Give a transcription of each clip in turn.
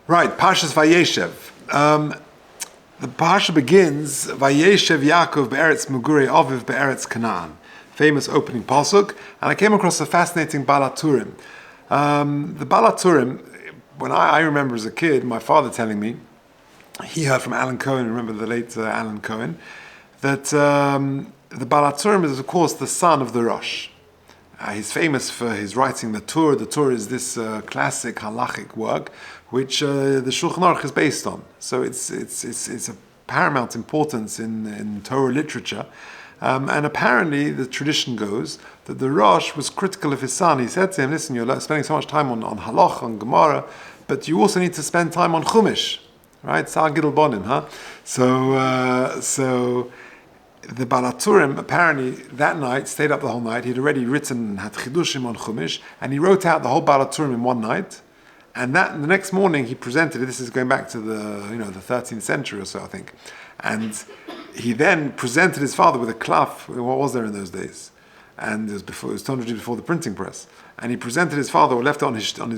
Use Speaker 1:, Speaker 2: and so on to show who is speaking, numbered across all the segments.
Speaker 1: Right, Parshas Vayeishev. The Parsha begins, Vayeishev Yaakov be'eretz Mugurei Aviv be'eretz Canaan. Famous opening pasuk. And I came across a fascinating Balaturim. The Balaturim, when I remember as a kid, my father telling me, he heard from Alan Cohen, remember the late Alan Cohen, that the Balaturim is, of course, the son of the Rosh. He's famous for his writing the Torah. The Torah is this classic halachic work, which the Shulchan Aruch is based on. So it's a paramount importance in Torah literature. And apparently, the tradition goes that the Rosh was critical of his son. He said to him, "Listen, you're spending so much time on halach, on Gemara, but you also need to spend time on Chumash, right? Sar Gidul Bonim, huh?" So the Balaturim apparently that night stayed up the whole night. He'd already written had chidushim on Chumash, and he wrote out the whole Balaturim in one night. And that the next morning he presented it. This is going back to the 13th century or so, I think. And he then presented his father with a klaf. What was there in those days? And it was 200 years before the printing press. And he presented his father, or left it on his in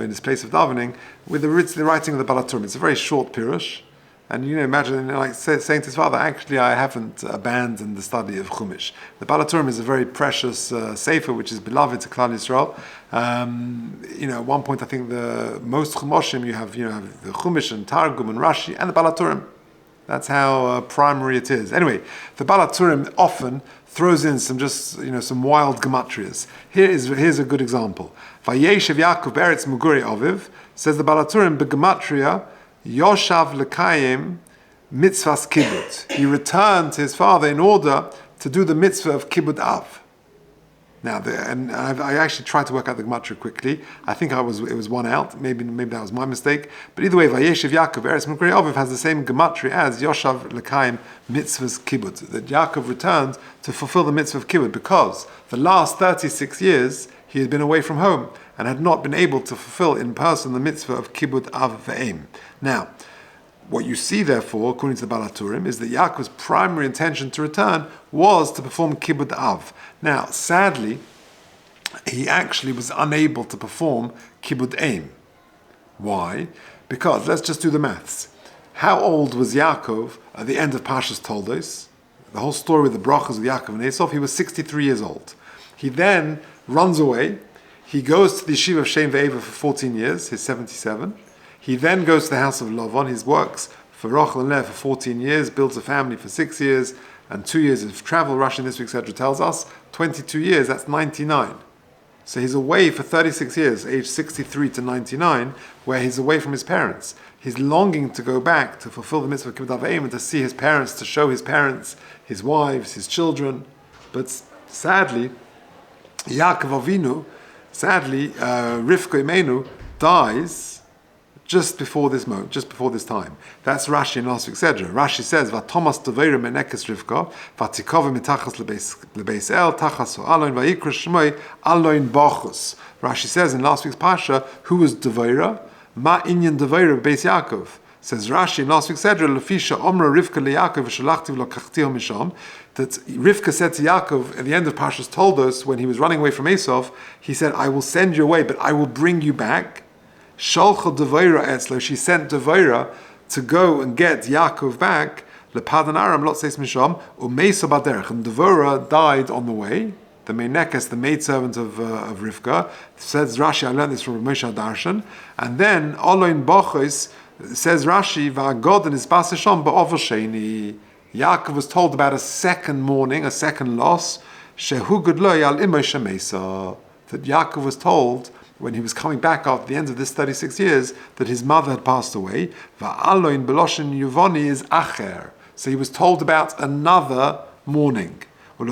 Speaker 1: his place of davening, with the writing of the Balaturim. It's a very short pirush. And imagine saying to his father, actually, I haven't abandoned the study of Chumash. The Balaturim is a very precious sefer, which is beloved to Klal Yisrael. At one point, I think the most Chumashim, you have the Chumash and Targum and Rashi and the Balaturim. That's how primary it is. Anyway, the Balaturim often throws in some wild gematrias. Here's a good example. Vayeishev Yaakov be'eretz Mugurei Aviv, says the Balaturim begematria Yoshav Lekayim Mitzvahs Kibbut. He returned to his father in order to do the mitzvah of Kibbut Av. Now, I actually tried to work out the gematria quickly. I think it was one out. Maybe that was my mistake. But either way, Vayeishev Yaakov Eretz Mugurei Aviv has the same gematria as Yoshav Lekayim Mitzvahs Kibbut. That Yaakov returned to fulfill the mitzvah of Kibbut because the last 36 years he had been away from home and had not been able to fulfill in person the mitzvah of Kibbut Av Ve'em. Now, what you see, therefore, according to the Balaturim, is that Yaakov's primary intention to return was to perform Kibbut Av. Now, sadly, he actually was unable to perform Kibbut Eim. Why? Because, let's just do the maths. How old was Yaakov at the end of Parshas Toldos? The whole story with the brachas of Yaakov and Esau, he was 63 years old. He then runs away. He goes to the yeshiva of Shem Ve'eva for 14 years, he's 77. He then goes to the house of Lavan. He works for Rachel and Leah for 14 years, builds a family for 6 years, and 2 years of travel. Rashi in this week, etc., tells us 22 years, that's 99. So he's away for 36 years, age 63 to 99, where he's away from his parents. He's longing to go back to fulfill the mitzvah of Kibbut Av Ve'em and to see his parents, to show his parents, his wives, his children. But sadly, Yaakov Avinu, Rivka Imenu dies just before this moment, just before this time. That's Rashi in last week's Sedra. Rashi says, "Vatomas Deveira menekes Rivka, vatikova mitachas lebeis el tachas aloin vayikra shmoi aloin bachus." Rashi says in last week's Parsha, who was Deveira? Ma inyan Deveira beis Yaakov. Says Rashi in last week's Sedra, "Lefisha omra Rivka leYaakov v'shalachti v'lo kachtiho misham." That Rivka said to Yaakov at the end of Parshas Toldos, when he was running away from Esau, he said, "I will send you away, but I will bring you back." Shalcha Devaira etzlo, she sent Devaira to go and get Yaakov back. Lepadan Aram lot says misham umeisa baderech, and Devaira died on the way. The Menekes, the maidservant of Rivka, says Rashi. I learned this from Moshe Darshan. And then Oloin Bochos says Rashi va'agod and his basisham ba'over sheni. Yaakov was told about a second mourning, a second loss. Shehu gudloi al imo shemesa. That Yaakov was told when he was coming back after the end of this 36 years, that his mother had passed away. Va'aloin beloshin yuvoni is acher. So he was told about another mourning. Why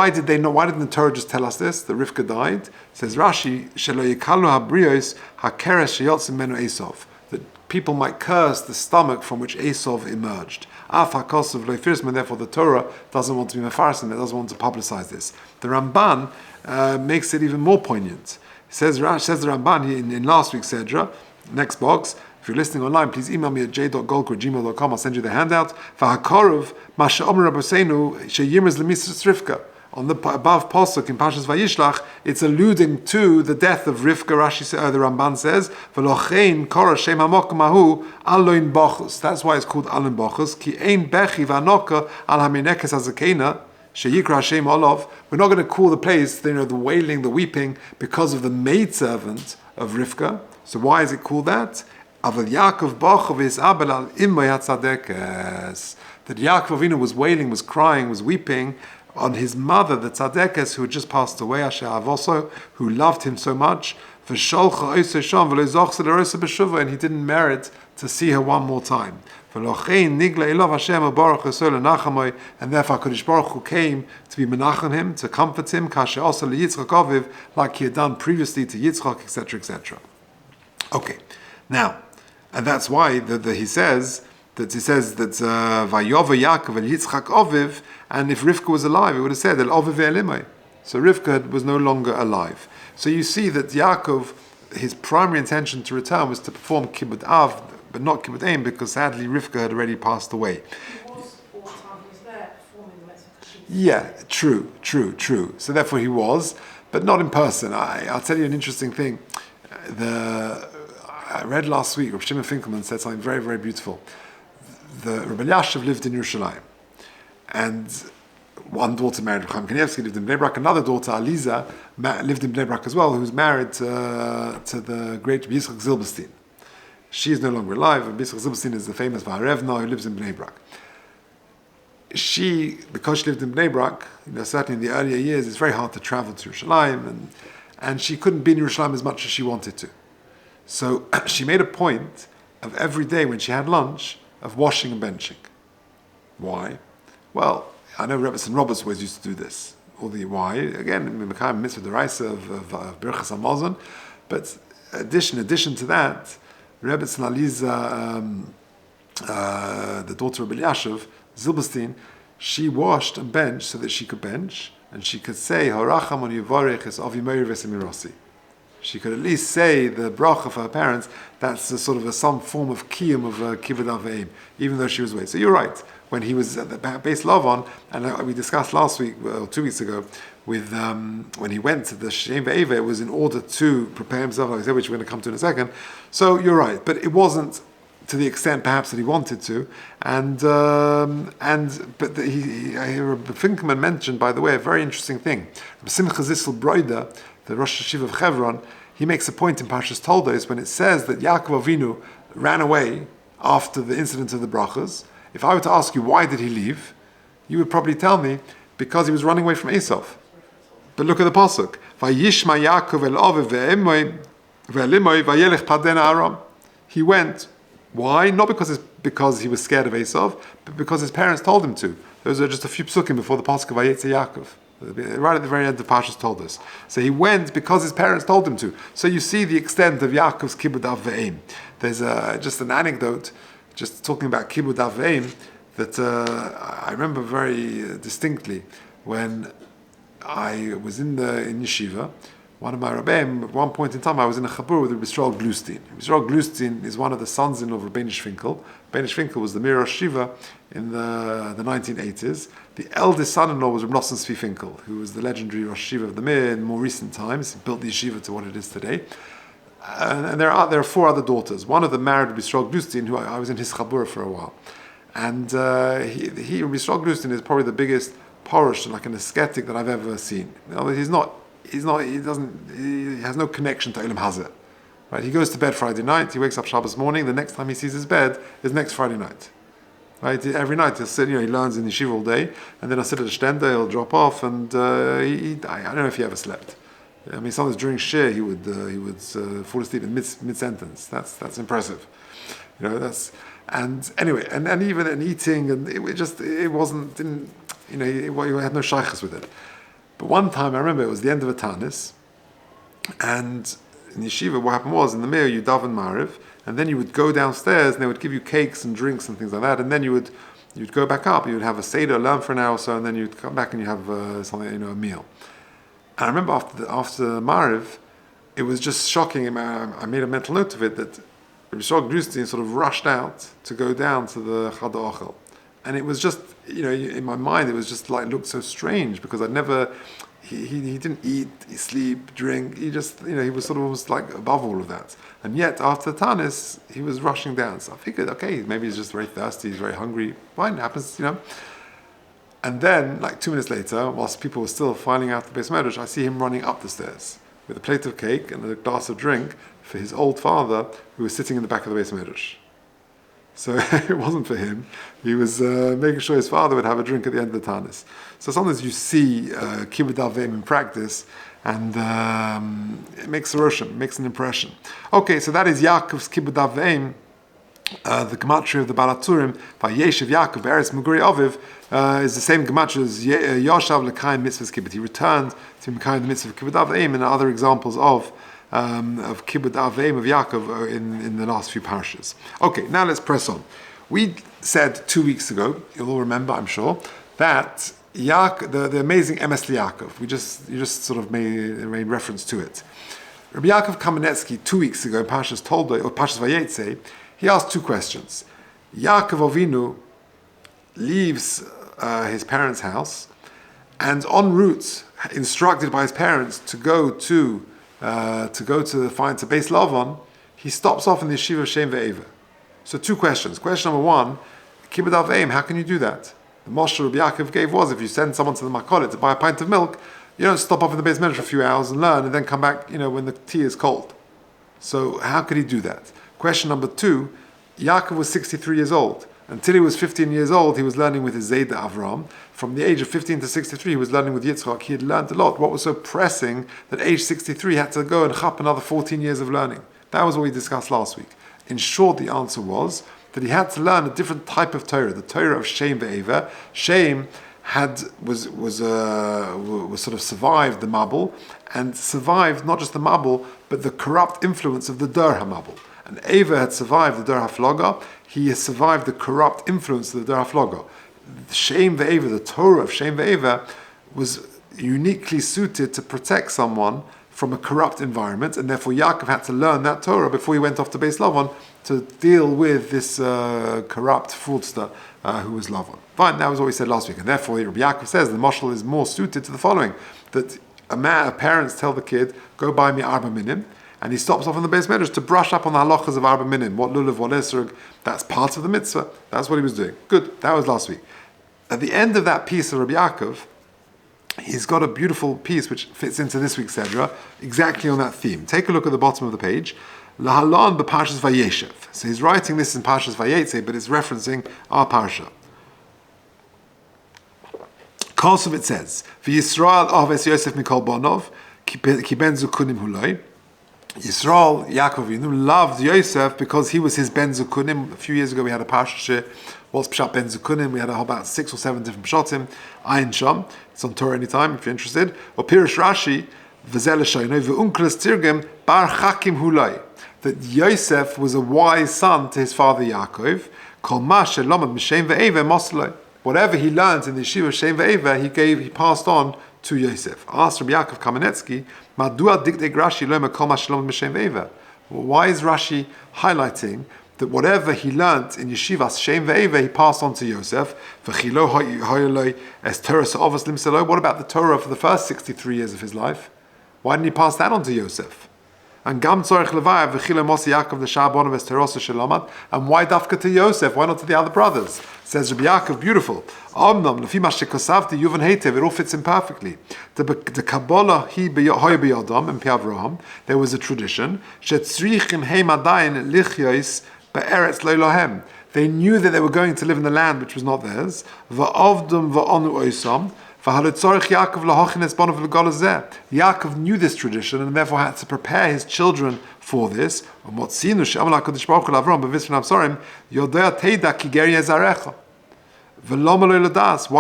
Speaker 1: didn't the Torah just tell us this? That Rivka died. Says Rashi, shelo yikalu habrios hakeres sheyotzim menu Esav. That people might curse the stomach from which Esav emerged. Af hakosov lo yfirsman. Therefore, the Torah doesn't want to be mefarsim. It doesn't want to publicize this. The Ramban makes it even more poignant. Says the Ramban in last week's Sedra, next box. If you're listening online, please email me at j.golker@gmail.com. I'll send you the handout. V'hakorov masha omer Rabbeinu sheyimers lemisras Rivka. on the above pasuk in Parshas Vayishlach, it's alluding to the death of Rivka. The Ramban says, "V'lochein kora shem hamokum hahu aloin bachus." That's why it's called aloin bachus. Ki ein bechi v'anoka al haminekes hazakena sheyikra Hashem olav. We're not going to call the place, the wailing, the weeping, because of the maidservant of Rivka. So why is it called that? Aval Yaakov bachov is abel al imay hatzadekes. That Yaakov Avinu was wailing, was crying, was weeping on his mother, the tzadekes, who had just passed away, Asher Avoso, who loved him so much, and he didn't merit to see her one more time. And therefore HaKadosh Baruch Hu came to be menachem him, to comfort him, like he had done previously to Yitzchak, etc., etc. Okay, now, and that's why he says that Vayova Yaakov and Yitzchak Oviv, and if Rivka was alive, it would have said El Oviv Elimai. So Rivka was no longer alive. So you see that Yaakov, his primary intention to return was to perform Kibbud Av, but not Kibbud Ein, because sadly Rivka had already passed away.
Speaker 2: He was all the time he was there performing the mitzvah.
Speaker 1: Yeah, true. So therefore he was, but not in person. I'll tell you an interesting thing. I read last week, Rabbi Shimon Finkelman said something very, very beautiful. The Rabbi Vayeishev lived in Yerushalayim, and one daughter married Chaim Kanievsky, lived in Bnei Brak. Another daughter, Aliza, lived in Bnei Brak as well, who was married to the great Rabbi Yitzchak Zilberstein. She is no longer alive. Rabbi Yitzchak Zilberstein is the famous Vaharevna who lives in Bnei Brak. Because she lived in Bnei Brak, certainly in the earlier years, it's very hard to travel to Yerushalayim, and she couldn't be in Yerushalayim as much as she wanted to. So she made a point of every day when she had lunch of washing and benching. Why? Well, I know Rebbe and Roberts always used to do this. Why? Again, Mekayim Mitzvah Deraisa of Birchas HaMazon. But addition to that, Rebbe and Aliza, the daughter of Vayeishev, Zilberstein, she washed and benched so that she could bench, and she could say, Haracham on Yivarech es Avi Meir Vesemirasi. She could at least say the bracha for her parents. That's some form of kiyum of kibbud aveim, even though she was away. So you're right. When he was at the base Lavon, and we discussed last week or 2 weeks ago, with when he went to the Shem Ve'eva, it was in order to prepare himself, like I said, which we're going to come to in a second. So you're right, but it wasn't to the extent perhaps that he wanted to. Finkelman mentioned, by the way, a very interesting thing. Simcha Zissel Broida, the Rosh Hashiva of Hebron, he makes a point in Parshas Toldos when it says that Yaakov Avinu ran away after the incident of the brachas. If I were to ask you why did he leave, you would probably tell me because he was running away from Esau. But look at the pasuk: Vayishma Yaakov el Aviv ve'elimoi vayelech paden Aram. He went. Why? Not because he was scared of Esau, but because his parents told him to. Those are just a few psukim before the pasuk of Vayetze Yaakov. Right at the very end of Parshas told us. So he went because his parents told him to. So you see the extent of Yaakov's kibbud av ve'em. There's just an anecdote, just talking about kibbud av ve'em, that I remember very distinctly when I was in yeshiva. One of my Rabbeim, at one point in time, I was in a chabur with Rabbi Yisrael Glustein. Rabbi Yisrael Glustein is one of the sons-in-law of Rabbi Finkel. Rabbi Finkel was the Mir Shiva in the 1980s. The eldest son-in-law was Rabbi Nosson Tzvi Finkel, who was the legendary Rosh Shiva of the Mir in more recent times. He built the yeshiva to what it is today. And there are 4 other daughters. One of them married Rabbi Yisrael Glustein, who I was in his chabur for a while. And Rabbi Yisrael Glustein is probably the biggest parish, like an ascetic that I've ever seen. He has no connection to Olam Hazeh. Right? He goes to bed Friday night, he wakes up Shabbos morning, the next time he sees his bed is next Friday night. Right? Every night he'll sit, he learns in the yeshiva all day, and then he'll sit at a shtender, he'll drop off, and I don't know if he ever slept. I mean, sometimes during Shiur he would fall asleep in mid-sentence. That's impressive. And anyway, and even in eating, and he had no shaychus with it. But one time, I remember it was the end of a tanis, and in yeshiva, what happened was, in the mirror, you daven Mariv, and then you would go downstairs, and they would give you cakes and drinks and things like that, and then you'd go back up, you would have a seder, learn for an hour or so, and then you'd come back and you have a meal. And I remember after Mariv, it was just shocking. I made a mental note of it, that Rabbi Yisrael Glustein sort of rushed out to go down to the Chad Ochel. And it was just, in my mind, it was just like looked so strange because I'd never. He didn't eat, sleep, drink. He just, he was sort of almost like above all of that. And yet, after Tanis, he was rushing down. So I figured, okay, maybe he's just very thirsty, he's very hungry. Fine, it happens, And then, like 2 minutes later, whilst people were still filing out the Beis Medrash, I see him running up the stairs with a plate of cake and a glass of drink for his old father, who was sitting in the back of the Beis Medrash. So it wasn't for him. He was making sure his father would have a drink at the end of the Tanis. So sometimes you see Kibbud Avim in practice, and it makes a roshim, makes an impression. Okay, so that is Yaakov's Kibbud Avim, the gematria of the Balaturim, Vayeishev Yaakov, Eretz Muguri Aviv, is the same gematria as Yoshav L'Kayim Mitzvahs Kibbud. He returned to Mekayim the Mitzvah of Kibbud Avim, and other examples of Kibbud Avim of Yaakov in the last few parshas. Okay, now let's press on. We said 2 weeks ago, you'll all remember, I'm sure, that the amazing Emes Yaakov. You just sort of made reference to it. Rabbi Yaakov Kamenetsky 2 weeks ago in Parshas Toldo or Parshas Vayeishev, he asked 2 questions. Yaakov Avinu leaves his parents' house, and en route, instructed by his parents to go to Beis Lavan, he stops off in the yeshiva of Shem Ve'eva. So 2 questions. Question number 1, Kibbud Avim, how can you do that? The moshe Rabbi Yaakov gave was, if you send someone to the Makolet to buy a pint of milk, you don't stop off in the Beis Medrash for a few hours and learn, and then come back, when the tea is cold. So how could he do that? Question number 2, Yaakov was 63 years old. Until he was 15 years old, he was learning with his Zayda Avram. From the age of 15 to 63, he was learning with Yitzchak. He had learned a lot. What was so pressing that age 63 had to go and chap another 14 years of learning? That was what we discussed last week. In short, the answer was that he had to learn a different type of Torah, the Torah of Shem Ve'eva. Shem was sort of survived the Mabul, and survived not just the Mabul, but the corrupt influence of the Dur HaMabul. And Eva had survived the Dur HaFloga. He has survived the corrupt influence of the Dur HaFloga. Shem Ve'eva, the Torah of Shem Ve'eva, was uniquely suited to protect someone from a corrupt environment, and therefore Yaakov had to learn that Torah before he went off to Beis Lavan to deal with this corrupt fraudster who was Lavan. Fine, that was what we said last week, and therefore Rabbi Yaakov says the mashal is more suited to the following: that parents tell the kid, "Go buy me arba minim," and he stops off in the Beis Medrash to brush up on the halachas of arba minim, what lulav, what esrog. That's part of the mitzvah. That's what he was doing. Good. That was last week. At the end of that piece of Rabbi Yaakov, he's got a beautiful piece which fits into this week's Sedra, exactly on that theme. Take a look at the bottom of the page. Lahalan b'Parshas Vayeishev. So he's writing this in Parshas Vayeishev, but it's referencing our Parsha. Kosov it says, V'Yisrael aves Yosef mikol bonov, ki ben zukunim huloi. Yisrael, Yaakov Avinu, loved Yosef because he was his ben zukunim. A few years ago we had a Parsha, what's Pshat ben zukunim? We had about 6 or 7 different Pshatim. Ayin Sham. It's on Torah anytime if you're interested. Or Pirush Rashi, V'zel Shaynoi, V'unkras Tirgim, Bar Chakim Hulai. That Yosef was a wise son to his father Yaakov. Kol ma shelomad m'shem ve'eva mosloi. Whatever he learned in the yeshiva Shem ve'eva, he passed on to Yosef. Asked Rabbi Yaakov Kamenetsky, Madua dikdei Rashi lo kol ma shelomad m'shem ve'eva. Why is Rashi highlighting that whatever he learnt in yeshivas Shem ve'eva, he passed on to Yosef? V'chilo hoyoloi es Torah sa'ovas limselo. What about the Torah for the first 63 years of his life? Why didn't he pass that on to Yosef? And gam tzorich levayav v'chilo mosi Yaakov l'shabon ves terosa shelomad. And why dafka to Yosef? Why not to the other brothers? Says Rabbi Yaakov, beautiful. Omnam lefi ma shekosavti yuvan heitev. It all fits in perfectly. The Kabbalah hi hoy biyadam in Piavraham. There was a tradition shetzrichim heim adayin lichyois be'eretz lo lohem. They knew that they were going to live in the land which was not theirs. Va'avdum va'onu oisam. Yaakov knew this tradition and therefore had to prepare his children for this. Why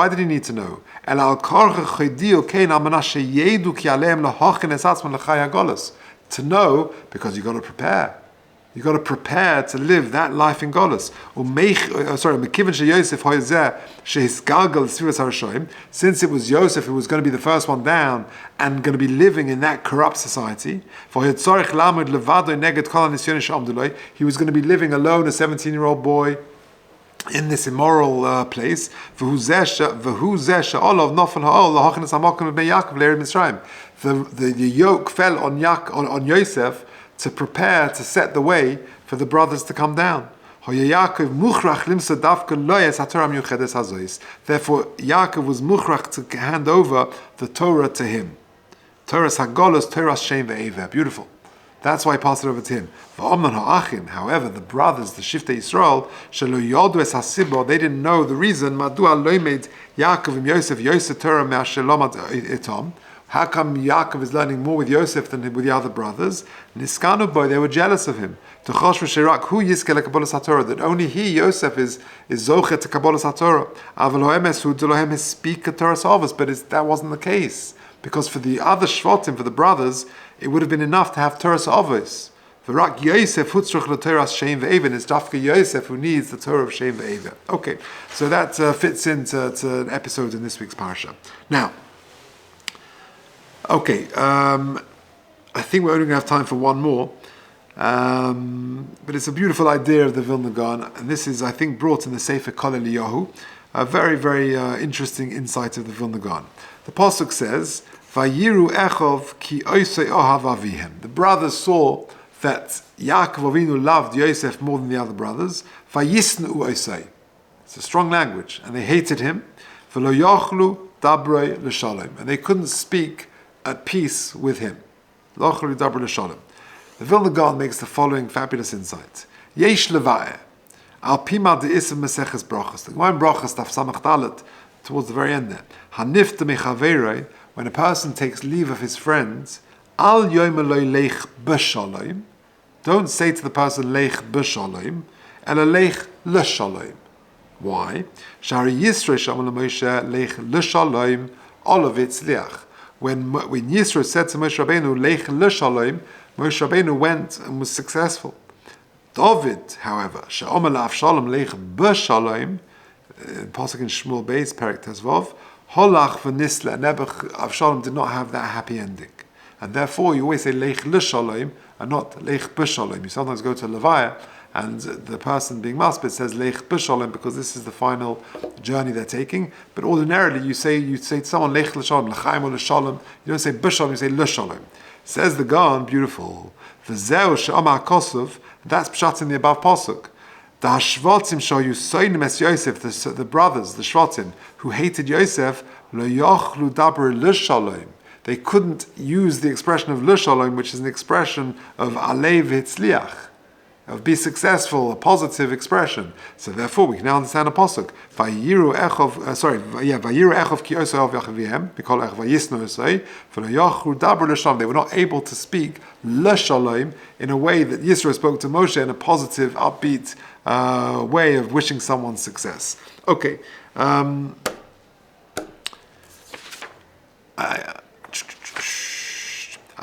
Speaker 1: did he need to know? To know, because you've got to prepare. You've got to prepare to live that life in Golus. Since it was Yosef who was going to be the first one down and going to be living in that corrupt society, he was going to be living alone, a 17-year-old boy, in this immoral place. The yoke fell on Yosef to prepare to set the way for the brothers to come down. Therefore, Yaakov was mukhrach to hand over the Torah to him. Torah's Hagolos, Torah's Shem Ve'ever. Beautiful. That's why he passed it over to him. However, the brothers, the Shiftei Yisrael, they didn't know the reason. How come Yaakov is learning more with Yosef than with the other brothers? Niskanu boy, they were jealous of him. That only he, Yosef, is zocher to Kabbalas HaTorah. Speak a Torah Savos, but that wasn't the case. Because for the other Shvatim, for the brothers, it would have been enough to have Torah Savos. For Rak Yosef hutzruch l'Torah Shem Ve'ever, it's Dafka Yosef who needs the Torah of Shem Ve'ever. Okay, so that fits into an episode in this week's Parsha. Now, okay, I think we're only going to have time for one more. But it's a beautiful idea of the Vilna Gaon, and this is, I think, brought in the Sefer Kol Eliyahu. A very, very interesting insight of the Vilna Gaon. The Pasuk says, Vayiru Echov ki oisei ohav avihem. The brothers saw that Yaakov Avinu loved Yosef more than the other brothers. Vayisnu oisei. It's a strong language, and they hated him. V'lo yochlu dabrei l'shalom. And they couldn't speak at peace with him. Lo yochlu dabrei l'shalom. The Vilna Gaon makes the following fabulous insight. Yesh leva'eh. Al pima de'isav meseches brachas. The Gemara in Brachas, Daf Samach Dalet, towards the very end there. Hanifta mechaverei, when a person takes leave of his friends, al yom eloi leich b'shalom. Don't say to the person leich b'shalom, ela leich l'shalom. Why? Shari Yisro shamal Moshe leich l'shalom, olav itzliach. When Yisro said to Moshe Rabbeinu leich l'shalom, Moshe Rabbeinu went and was successful. David, however, she'omer la'avshalom leich b'shalom, Pasuk in Shmuel Beis, Perek Tezvav, holach v'nisla, Avshalom did not have that happy ending. And therefore, you always say leich l'shalom, and not leich b'shalom. You sometimes go to Levaya, and the person being maspid says leich b'shalom, because this is the final journey they're taking. But ordinarily, you say to someone leich l'shalom, l'chaim or l'shalom. You don't say b'shalom, you say l'shalom. Says the Gaon, beautiful. V'zeu she'amar kosov, that's pshat in the above pasuk. The Hashvatim shoyu soinim es Yosef, the brothers, the Shvatim, who hated Yosef, lo yochlu daber l'shalom. They couldn't use the expression of l'shalom, which is an expression of alev hitzliach, of be successful, a positive expression. So therefore, we can now understand a pasuk. Vayiru echov ki osei av yachavihem, mikol ech vayisnu osei, v'lo yochlu daber l'shalom. They were not able to speak l'shalom in a way that Yisro spoke to Moshe in a positive, upbeat way of wishing someone success. Okay.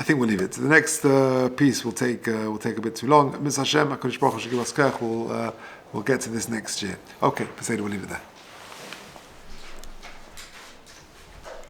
Speaker 1: I think we'll leave it. The next piece will take a bit too long. Ms. Hashem, HaKadosh Baruch Hu should give us kach. We'll get to this next year. Okay, Peseda, we'll leave it there.